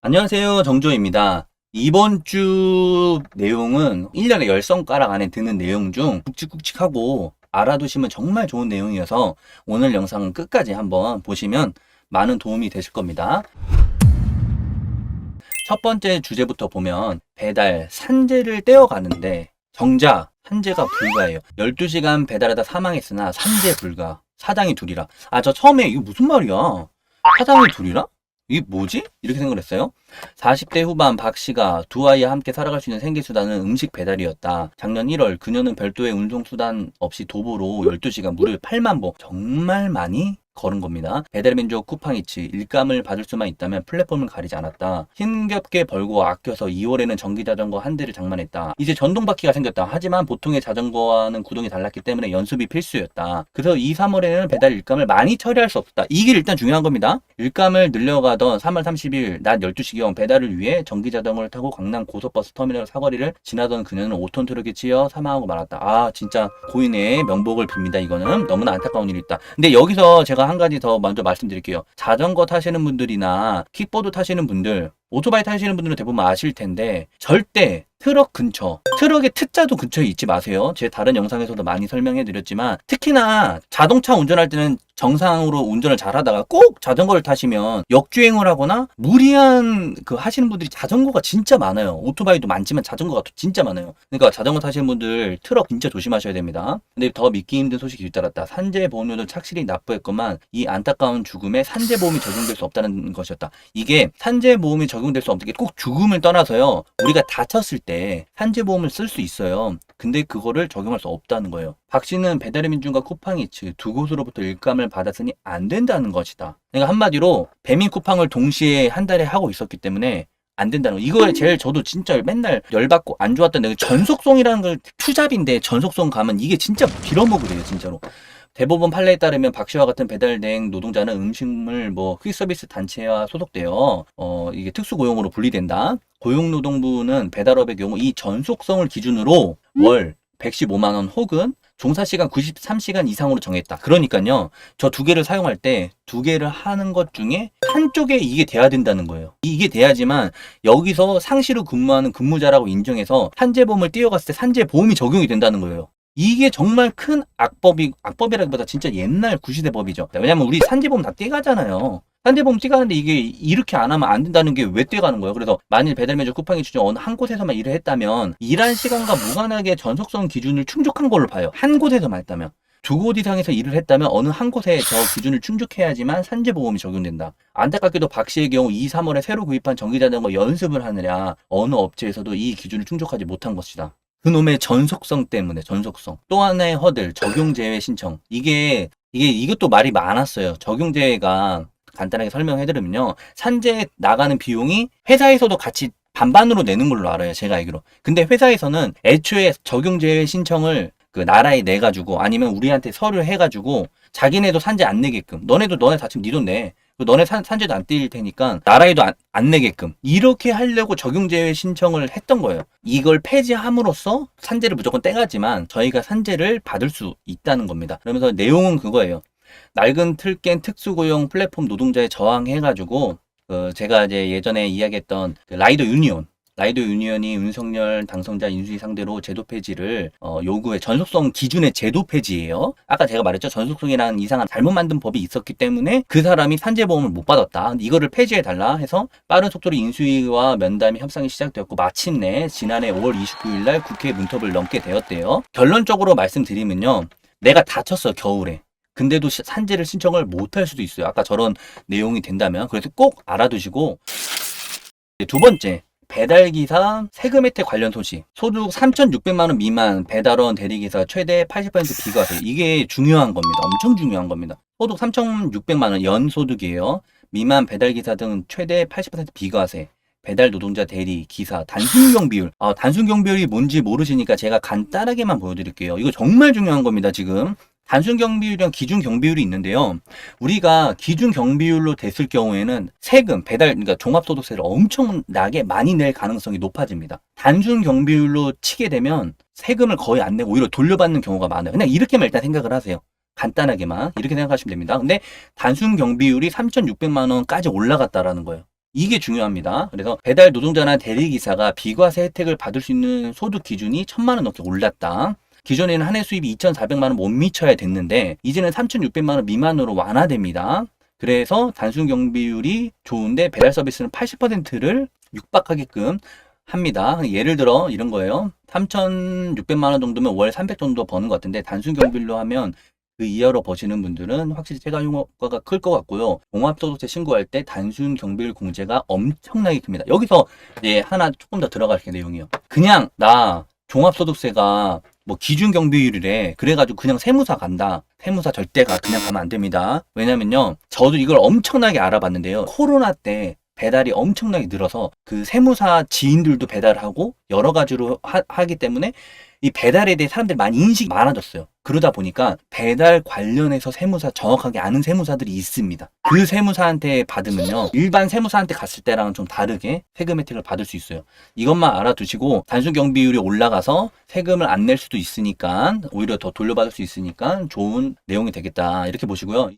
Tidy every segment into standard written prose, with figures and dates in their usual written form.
안녕하세요. 정조입니다. 이번 주 내용은 1년에 10손가락 안에 드는 내용 중 굵직굵직하고 알아두시면 정말 좋은 내용이어서 오늘 영상은 끝까지 한번 보시면 많은 도움이 되실 겁니다. 첫 번째 주제부터 보면 배달 산재를 떼어가는데 정작 산재가 불가해요. 12시간 배달하다 사망했으나 산재 불가. 사장이 둘이라. 저 처음에 이거 무슨 말이야? 사장이 둘이라? 이게 뭐지? 이렇게 생각을 했어요. 40대 후반 박 씨가 두 아이와 함께 살아갈 수 있는 생계수단은 음식 배달이었다. 작년 1월 그녀는 별도의 운송수단 없이 도보로 12시간 무려 8만 보. 정말 많이 걸은 겁니다. 배달민족 쿠팡이츠 일감을 받을 수만 있다면 플랫폼을 가리지 않았다. 힘겹게 벌고 아껴서 2월에는 전기자전거 한 대를 장만했다. 이제 전동바퀴가 생겼다. 하지만 보통의 자전거와는 구동이 달랐기 때문에 연습이 필수였다. 그래서 2, 3월에는 배달 일감을 많이 처리할 수 없었다. 이게 일단 중요한 겁니다. 일감을 늘려가던 3월 30일 낮 12시경 배달을 위해 전기자전거를 타고 강남 고속버스 터미널 사거리를 지나던 그녀는 5톤 트럭에 치여 사망하고 말았다. 진짜 고인의 명복을 빕니다. 이거는 너무나 안타까운 일이 있다. 근데 여기서 제가 한 가지 더 먼저 말씀드릴게요. 자전거 타시는 분들이나 킥보드 타시는 분들, 오토바이 타시는 분들은 대부분 아실 텐데 절대 트럭 근처, 트럭의 T자도 근처에 있지 마세요. 제 다른 영상에서도 많이 설명해 드렸지만 특히나 자동차 운전할 때는 정상으로 운전을 잘 하다가 꼭 자전거를 타시면 역주행을 하거나 무리한 하시는 분들이 자전거가 진짜 많아요. 오토바이도 많지만 자전거가 진짜 많아요. 그러니까 자전거 타시는 분들 트럭 진짜 조심하셔야 됩니다. 근데 더 믿기 힘든 소식이 뒤따랐다. 산재보험료도 착실히 납부했건만 이 안타까운 죽음에 산재보험이 적용될 수 없다는 것이었다. 이게 산재보험이 적용될 수 없는 게 꼭 죽음을 떠나서요. 우리가 다쳤을 때 산재보험을 쓸 수 있어요. 근데 그거를 적용할 수 없다는 거예요. 박 씨는 배달의 민족과 쿠팡이츠 두 곳으로부터 일감을 받았으니 안 된다는 것이다. 그러니까 한마디로 배민 쿠팡을 동시에 한 달에 하고 있었기 때문에 안 된다는 거. 이거에 제일 저도 진짜 맨날 열받고 안 좋았던 게 전속송이라는 걸 투잡인데 전속송 가면 이게 진짜 빌어먹으래요, 진짜로. 대법원 판례에 따르면 박 씨와 같은 배달 대행 노동자는 음식물 퀵서비스 단체와 소속되어 이게 특수고용으로 분리된다. 고용노동부는 배달업의 경우 이 전속성을 기준으로 월 115만 원 혹은 종사시간 93시간 이상으로 정했다. 그러니까요. 저 두 개를 사용할 때 두 개를 하는 것 중에 한쪽에 이게 돼야 된다는 거예요. 이게 돼야지만 여기서 상시로 근무하는 근무자라고 인정해서 산재보험을 띄어갔을 때 산재보험이 적용이 된다는 거예요. 이게 정말 큰 악법이라기보다 진짜 옛날 구시대 법이죠. 왜냐면 우리 산재보험 다 떼가잖아요. 산재보험 떼가는데 이게 이렇게 안 하면 안 된다는 게 왜 떼가는 거예요? 그래서 만일 배달매족 쿠팡이츠 중 어느 한 곳에서만 일을 했다면 일한 시간과 무관하게 전속성 기준을 충족한 걸로 봐요. 한 곳에서만 했다면. 두 곳 이상에서 일을 했다면 어느 한 곳에 저 기준을 충족해야지만 산재보험이 적용된다. 안타깝게도 박 씨의 경우 2, 3월에 새로 구입한 전기자전거 연습을 하느라 어느 업체에서도 이 기준을 충족하지 못한 것이다. 그놈의 전속성 때문에 전속성. 또 하나의 허들, 적용제외 신청. 이것도 말이 많았어요. 적용제외가 간단하게 설명해드리면요. 산재 나가는 비용이 회사에서도 같이 반반으로 내는 걸로 알아요. 제가 알기로. 근데 회사에서는 애초에 적용제외 신청을 나라에 내가지고 아니면 우리한테 서류 해가지고 자기네도 산재 안 내게끔 너네 다치면 니 돈 내. 너네 산재도 안 뛸 테니까 나라에도 안 내게끔 이렇게 하려고 적용제외 신청을 했던 거예요. 이걸 폐지함으로써 산재를 무조건 떼가지만 저희가 산재를 받을 수 있다는 겁니다. 그러면서 내용은 그거예요. 낡은 틀깬 특수고용 플랫폼 노동자에 저항해가지고 제가 이제 예전에 이야기했던 라이더 유니언이 윤석열 당선자 인수위 상대로 제도 폐지를 요구해. 전속성 기준의 제도 폐지예요. 아까 제가 말했죠. 전속성이라는 이상한 잘못 만든 법이 있었기 때문에 그 사람이 산재보험을 못 받았다. 이거를 폐지해달라 해서 빠른 속도로 인수위와 면담이 협상이 시작되었고 마침내 지난해 5월 29일 날 국회 문턱을 넘게 되었대요. 결론적으로 말씀드리면요. 내가 다쳤어, 겨울에. 근데도 산재를 신청을 못할 수도 있어요. 아까 저런 내용이 된다면. 그래서 꼭 알아두시고. 두 번째. 배달기사 세금 혜택 관련 소식. 소득 3,600만 원 미만 배달원 대리기사 최대 80% 비과세. 이게 중요한 겁니다. 엄청 중요한 겁니다. 소득 3,600만 원 연소득이에요. 미만 배달기사 등 최대 80% 비과세. 배달 노동자 대리, 기사, 단순경비율. 단순경비율이 뭔지 모르시니까 제가 간단하게만 보여드릴게요. 이거 정말 중요한 겁니다, 지금. 단순경비율이랑 기준경비율이 있는데요. 우리가 기준경비율로 됐을 경우에는 세금, 그러니까 종합소득세를 엄청나게 많이 낼 가능성이 높아집니다. 단순경비율로 치게 되면 세금을 거의 안 내고 오히려 돌려받는 경우가 많아요. 그냥 이렇게만 일단 생각을 하세요. 간단하게만 이렇게 생각하시면 됩니다. 근데 단순경비율이 3,600만 원까지 올라갔다라는 거예요. 이게 중요합니다. 그래서 배달 노동자나 대리기사가 비과세 혜택을 받을 수 있는 소득 기준이 1,000만 원 넘게 올랐다. 기존에는 한 해 수입이 2,400만 원 못 미쳐야 됐는데 이제는 3,600만 원 미만으로 완화됩니다. 그래서 단순 경비율이 좋은데 배달 서비스는 80%를 육박하게끔 합니다. 예를 들어 이런 거예요. 3,600만 원 정도면 월 300 정도 버는 것 같은데 단순 경비율로 하면 그 이하로 버시는 분들은 확실히 체감 효과가 클 것 같고요. 종합소득세 신고할 때 단순 경비율 공제가 엄청나게 큽니다. 여기서 이제 하나 조금 더 들어갈 게 내용이요. 그냥 나 종합소득세가 뭐 기준 경비율이래. 그래가지고 그냥 세무사 간다. 세무사 절대 그냥 가면 안 됩니다. 왜냐면요. 저도 이걸 엄청나게 알아봤는데요. 코로나 때 배달이 엄청나게 늘어서 그 세무사 지인들도 배달하고 여러 가지로 하기 때문에 이 배달에 대해 사람들이 많이 인식이 많아졌어요. 그러다 보니까 배달 관련해서 세무사 정확하게 아는 세무사들이 있습니다. 그 세무사한테 받으면요. 일반 세무사한테 갔을 때랑은 좀 다르게 세금 혜택을 받을 수 있어요. 이것만 알아두시고 단순 경비율이 올라가서 세금을 안 낼 수도 있으니까 오히려 더 돌려받을 수 있으니까 좋은 내용이 되겠다. 이렇게 보시고요.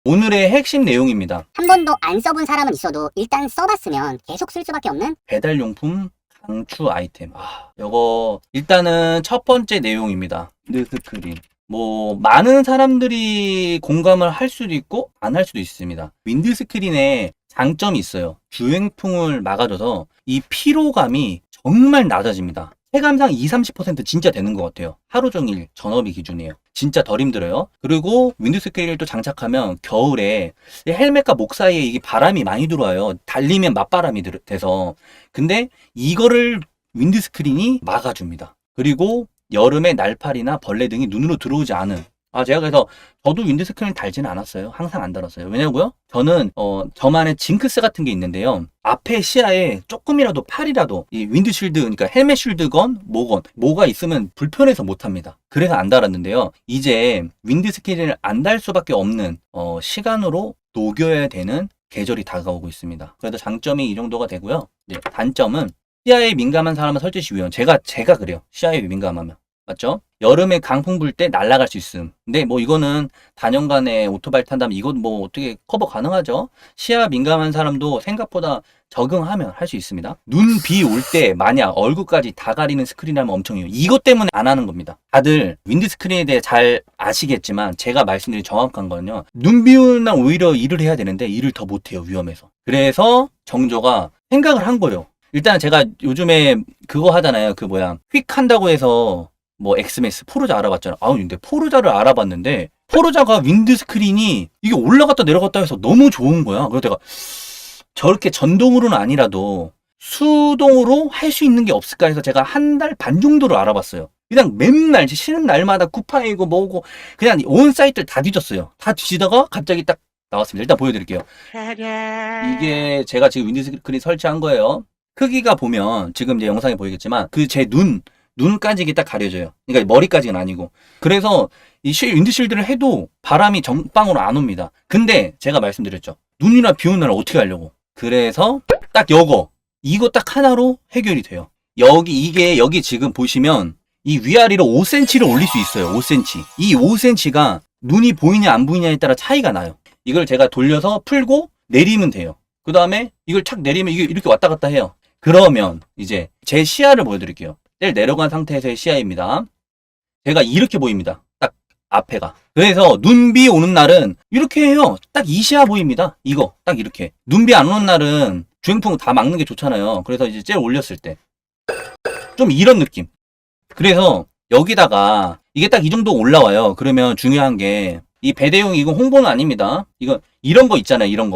오늘의 핵심 내용입니다. 한 번도 안 써본 사람은 있어도 일단 써봤으면 계속 쓸 수밖에 없는 배달용품 강추 아이템. 요거 일단은 첫 번째 내용입니다. 윈드스크린. 뭐 많은 사람들이 공감을 할 수도 있고 안 할 수도 있습니다. 윈드스크린에 장점이 있어요. 주행풍을 막아줘서 이 피로감이 정말 낮아집니다. 체감상 20-30% 진짜 되는 것 같아요. 하루 종일 전업이 기준이에요. 진짜 덜 힘들어요. 그리고 윈드스크린을 또 장착하면 겨울에 헬멧과 목 사이에 이게 바람이 많이 들어와요. 달리면 맞바람이 돼서. 근데 이거를 윈드스크린이 막아줍니다. 그리고 여름에 날파리나 벌레 등이 눈으로 들어오지 않은. 제가 그래서 저도 윈드스크린 달지는 않았어요. 항상 안 달았어요. 왜냐고요? 저는 저만의 징크스 같은 게 있는데요. 앞에 시야에 조금이라도 팔이라도 이 윈드쉴드, 그러니까 헬멧 쉴드건 뭐건 뭐가 있으면 불편해서 못합니다. 그래서 안 달았는데요. 이제 윈드스크린을 안 달 수밖에 없는 시간으로 녹여야 되는 계절이 다가오고 있습니다. 그래도 장점이 이 정도가 되고요. 네, 단점은 시야에 민감한 사람은 설치 시위원. 제가 그래요. 시야에 민감하면. 맞죠? 여름에 강풍 불 때 날아갈 수 있음. 근데 뭐 이거는 단연간에 오토바이 탄다면 이건 뭐 어떻게 커버 가능하죠? 시야 민감한 사람도 생각보다 적응하면 할 수 있습니다. 눈, 비 올 때 만약 얼굴까지 다 가리는 스크린이라면 엄청해요. 이것 때문에 안 하는 겁니다. 다들 윈드스크린에 대해 잘 아시겠지만 제가 말씀드린 정확한 거는요. 눈, 비 오는 날 오히려 일을 해야 되는데 일을 더 못해요. 위험해서. 그래서 정조가 생각을 한 거예요. 일단 제가 요즘에 그거 하잖아요. 휙 한다고 해서 뭐 엑스맥스 포르자 알아봤잖아. 근데 포르자를 알아봤는데 포르자가 윈드스크린이 이게 올라갔다 내려갔다 해서 너무 좋은 거야. 그래서 내가 저렇게 전동으로는 아니라도 수동으로 할 수 있는 게 없을까 해서 제가 한 달 반 정도를 알아봤어요. 그냥 맨날 쉬는 날마다 쿠팡이고 뭐고 그냥 온 사이트를 다 뒤졌어요. 다 뒤지다가 갑자기 딱 나왔습니다. 일단 보여드릴게요. 이게 제가 지금 윈드스크린 설치한 거예요. 크기가 보면 지금 이제 영상에 보이겠지만 제 눈까지 이게 딱 가려져요. 그러니까 머리까지는 아니고. 그래서 이 윈드실드를 해도 바람이 정방으로 안 옵니다. 근데 제가 말씀드렸죠. 눈이나 비 오는 날 어떻게 하려고. 그래서 딱 이거 딱 하나로 해결이 돼요. 여기 지금 보시면 이 위아래로 5cm를 올릴 수 있어요. 5cm. 이 5cm가 눈이 보이냐 안 보이냐에 따라 차이가 나요. 이걸 제가 돌려서 풀고 내리면 돼요. 그 다음에 이걸 착 내리면 이게 이렇게 왔다 갔다 해요. 그러면 이제 제 시야를 보여드릴게요. 내려간 상태에서의 시야입니다. 제가 이렇게 보입니다. 딱 앞에가. 그래서 눈비 오는 날은 이렇게 해요. 딱 이 시야 보입니다. 이거 딱 이렇게. 눈비 안 오는 날은 주행풍 다 막는 게 좋잖아요. 그래서 이제 젤 올렸을 때 좀 이런 느낌. 그래서 여기다가 이게 딱 이 정도 올라와요. 그러면 중요한 게 이 배대용 이건 홍보는 아닙니다. 이런 거 있잖아요. 이런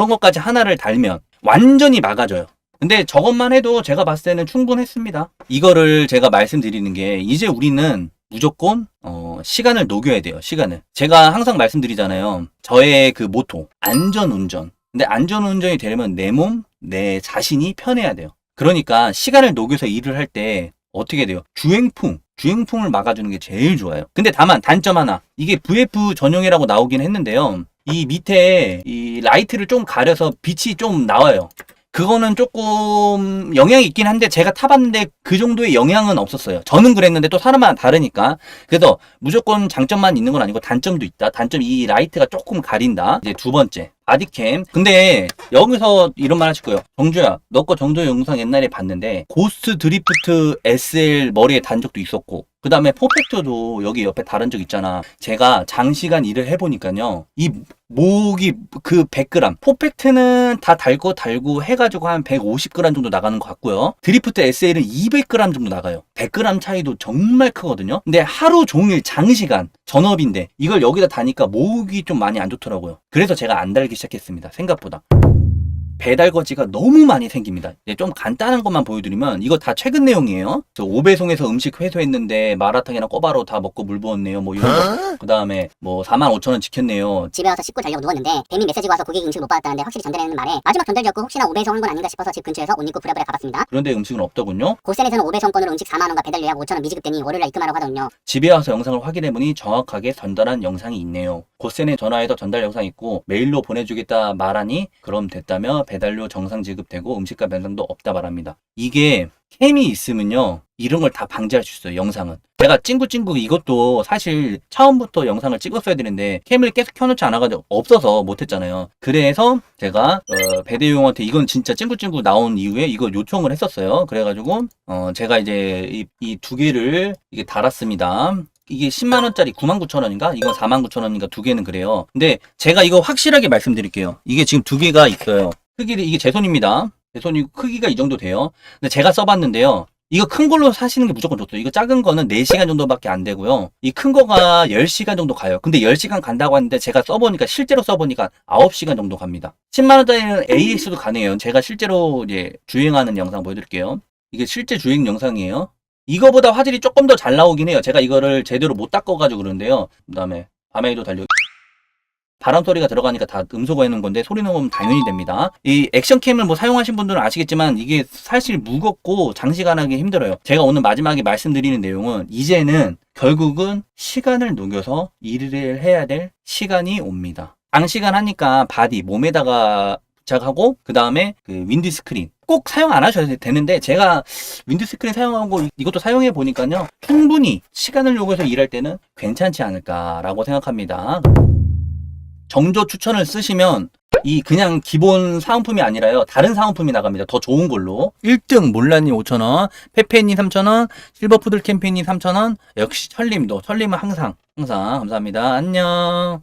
것까지 하나를 달면 완전히 막아줘요. 근데 저것만 해도 제가 봤을 때는 충분했습니다. 이거를 제가 말씀드리는 게 이제 우리는 무조건 시간을 녹여야 돼요. 시간을. 제가 항상 말씀드리잖아요. 저의 그 모토 안전운전. 근데 안전운전이 되려면 내 몸, 내 자신이 편해야 돼요. 그러니까 시간을 녹여서 일을 할 때 어떻게 돼요? 주행풍을 막아주는 게 제일 좋아요. 근데 다만 단점 하나. 이게 VF 전용이라고 나오긴 했는데요. 이 밑에 이 라이트를 좀 가려서 빛이 좀 나와요. 그거는 조금 영향이 있긴 한데 제가 타봤는데 그 정도의 영향은 없었어요. 저는 그랬는데 또 사람마다 다르니까. 그래서 무조건 장점만 있는 건 아니고 단점도 있다. 단점 이 라이트가 조금 가린다. 이제 두 번째. 바디캠. 근데 여기서 이런 말 하실 거예요. 정주야, 너 거 정조 영상 옛날에 봤는데 고스트 드리프트 SL 머리에 단 적도 있었고 그 다음에 포펙트도 여기 옆에 다른 적 있잖아. 제가 장시간 일을 해보니까요. 이 목이 그 100g. 포펙트는 다 달고 해가지고 한 150g 정도 나가는 것 같고요. 드리프트 SL은 200g 정도 나가요. 100g 차이도 정말 크거든요. 근데 하루 종일 장시간 전업인데 이걸 여기다 다니까 목이 좀 많이 안 좋더라고요. 그래서 제가 안 달기 시작했습니다. 생각보다. 배달 거지가 너무 많이 생깁니다. 이제 좀 간단한 것만 보여드리면 이거 다 최근 내용이에요. 저 오배송에서 음식 회수했는데 마라탕이랑 꼬바로 다 먹고 물 부었네요. 뭐 이런 거. 그 다음에 뭐 45,000원 지켰네요. 집에 와서 씻고 자려고 누웠는데 대민 메시지가 와서 고객이 음식을 못 받았다는데 확실히 전달되는 말에 마지막 전달되었고 혹시나 오배송 한 건 아닌가 싶어서 집 근처에서 옷 입고 부랴부랴 가봤습니다. 그런데 음식은 없더군요. 고센에서는 오배송권으로 음식 4만원과 배달 예약 5,000원 미지급되니 월요일날 입금하라고 하더군요. 집에 와서 영상을 확인해보니 정확하게 전달한 영상이 있네요. 고센에 전화해서 전달 영상 있고 메일로 보내주겠다 말하니 그럼 됐다며 배달료 정상 지급되고 음식값 변상도 없다 말합니다. 이게 캠이 있으면요 이런 걸 다 방지할 수 있어요. 영상은 제가 찡구찡구 이것도 사실 처음부터 영상을 찍었어야 되는데 캠을 계속 켜놓지 않아가지고 없어서 못했잖아요. 그래서 제가 배대용한테 이건 진짜 찡구찡구 나온 이후에 이거 요청을 했었어요. 그래가지고 제가 이제 이 두 개를 이게 달았습니다. 이게 10만원짜리 99,000원인가? 이건 49,000원인가 두 개는 그래요. 근데 제가 이거 확실하게 말씀드릴게요. 이게 지금 두 개가 있어요. 크기를, 이게 제 손입니다. 제 손이 크기가 이 정도 돼요. 근데 제가 써봤는데요. 이거 큰 걸로 사시는 게 무조건 좋죠. 이거 작은 거는 4시간 정도밖에 안 되고요. 이 큰 거가 10시간 정도 가요. 근데 10시간 간다고 하는데 제가 써보니까, 실제로 써보니까 9시간 정도 갑니다. 10만원짜리는 AS도 가능해요. 제가 실제로 이제 주행하는 영상 보여드릴게요. 이게 실제 주행 영상이에요. 이거보다 화질이 조금 더 잘 나오긴 해요. 제가 이거를 제대로 못 닦아가지고 그러는데요. 그 다음에 밤에도 달려. 바람 소리가 들어가니까 다 음소거 해놓은 건데 소리 넣으면 당연히 됩니다. 이 액션캠을 뭐 사용하신 분들은 아시겠지만 이게 사실 무겁고 장시간 하기 힘들어요. 제가 오늘 마지막에 말씀드리는 내용은 이제는 결국은 시간을 녹여서 일을 해야 될 시간이 옵니다. 장시간 하니까 바디 몸에다가 부착하고 그 다음에 그 윈드스크린 꼭 사용 안 하셔도 되는데 제가 윈드스크린 사용하고 이것도 사용해 보니까요 충분히 시간을 녹여서 일할 때는 괜찮지 않을까라고 생각합니다. 정조 추천을 쓰시면 이 그냥 기본 사은품이 아니라요 다른 사은품이 나갑니다. 더 좋은 걸로 1등 몰라님 5,000원, 페페님 3,000원, 실버푸들 캠페인님 3,000원, 역시 철림은 항상 감사합니다. 안녕.